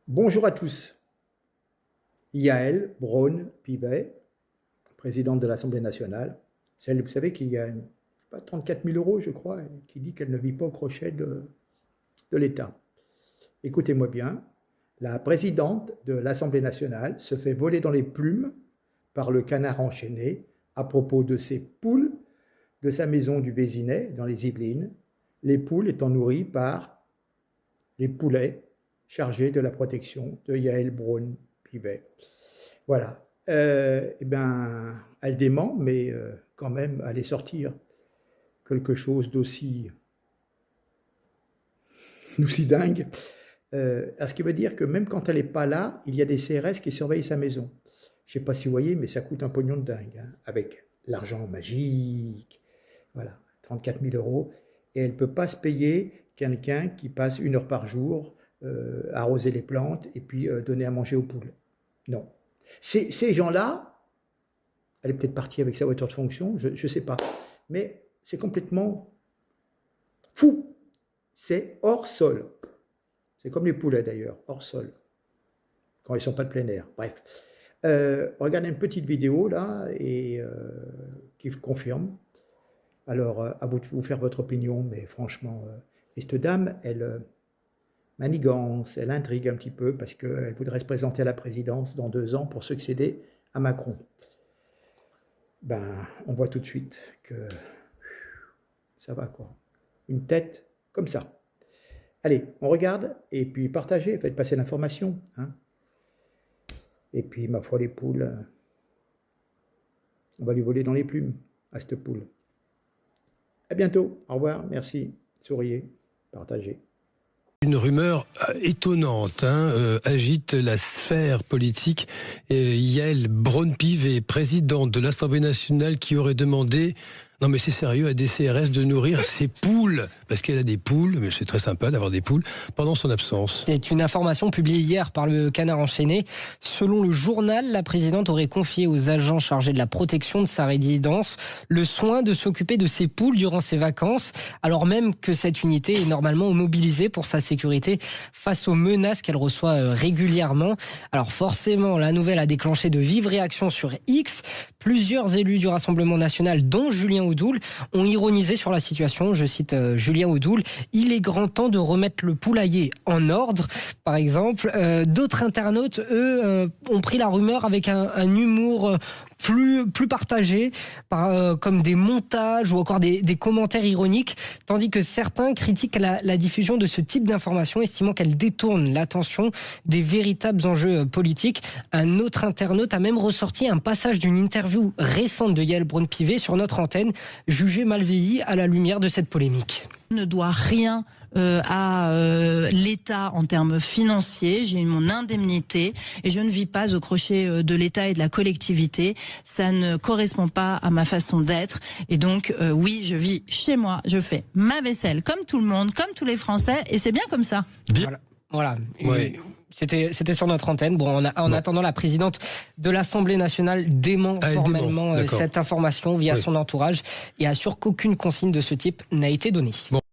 Bonjour à tous. Yael Braun-Pivet, présidente de l'Assemblée nationale, celle, vous savez, qui gagne 34 000 euros, je crois, et qui dit qu'elle ne vit pas au crochet de l'État. Écoutez-moi bien, la présidente de l'Assemblée nationale se fait voler dans les plumes par le canard enchaîné à propos de ses poules de sa maison du Vésinet, dans les Yvelines, les poules étant nourries par les poulets chargés de la protection de Yael Braun-Pivet. Voilà. Elle dément, mais quand même, allait sortir quelque chose d'aussi dingue. Ce qui veut dire que même quand elle n'est pas là, il y a des CRS qui surveillent sa maison. Je ne sais pas si vous voyez, mais ça coûte un pognon de dingue, hein, avec l'argent magique. Voilà, 34 000 euros. Et elle ne peut pas se payer quelqu'un qui passe 1 heure par jour, arroser les plantes et puis donner à manger aux poules. Non. Ces gens-là, elle est peut-être partie avec sa voiture de fonction, je ne sais pas. Mais c'est complètement fou. C'est hors sol. C'est comme les poulets d'ailleurs, hors sol. Quand ils ne sont pas de plein air. Bref. Regardez une petite vidéo là et qui confirme. Alors, à vous de vous faire votre opinion, mais franchement, et cette dame, elle manigance, elle intrigue un petit peu parce qu'elle voudrait se présenter à la présidence dans 2 ans pour succéder à Macron. On voit tout de suite que ça va quoi. Une tête comme ça. Allez, on regarde et puis partagez, faites passer l'information. Hein. Et puis, ma foi, les poules, on va lui voler dans les plumes à cette poule. À bientôt, au revoir, merci, souriez, partagez. Une rumeur étonnante agite la sphère politique. Yael Braun-Pivet, présidente de l'Assemblée nationale, qui aurait demandé, non mais c'est sérieux, à des CRS de nourrir ses poules, parce qu'elle a des poules, mais c'est très sympa d'avoir des poules, pendant son absence. C'est une information publiée hier par le Canard enchaîné. Selon le journal, la présidente aurait confié aux agents chargés de la protection de sa résidence le soin de s'occuper de ses poules durant ses vacances, alors même que cette unité est normalement mobilisée pour sa sécurité face aux menaces qu'elle reçoit régulièrement. Alors forcément, la nouvelle a déclenché de vives réactions sur X. Plusieurs élus du Rassemblement national, dont Julien Audoul, ont ironisé sur la situation. Je cite Julien Audoul, « Il est grand temps de remettre le poulailler en ordre », par exemple. D'autres internautes, eux, ont pris la rumeur avec un humour plus partagé, comme des montages ou encore des commentaires ironiques, tandis que certains critiquent la diffusion de ce type d'informations, estimant qu'elle détourne l'attention des véritables enjeux politiques. Un autre internaute a même ressorti un passage d'une interview récente de Yael Braun-Pivet sur notre antenne, jugée malveillée à la lumière de cette polémique. Ne doit rien à l'État en termes financiers. J'ai eu mon indemnité et je ne vis pas au crochet de l'État et de la collectivité. Ça ne correspond pas à ma façon d'être. Et donc, oui, je vis chez moi, je fais ma vaisselle comme tout le monde, comme tous les Français, et c'est bien comme ça. Bien. Voilà. Ouais. C'était sur notre antenne. Bon, en attendant, la présidente de l'Assemblée nationale dément formellement cette information via son entourage et assure qu'aucune consigne de ce type n'a été donnée. Bon.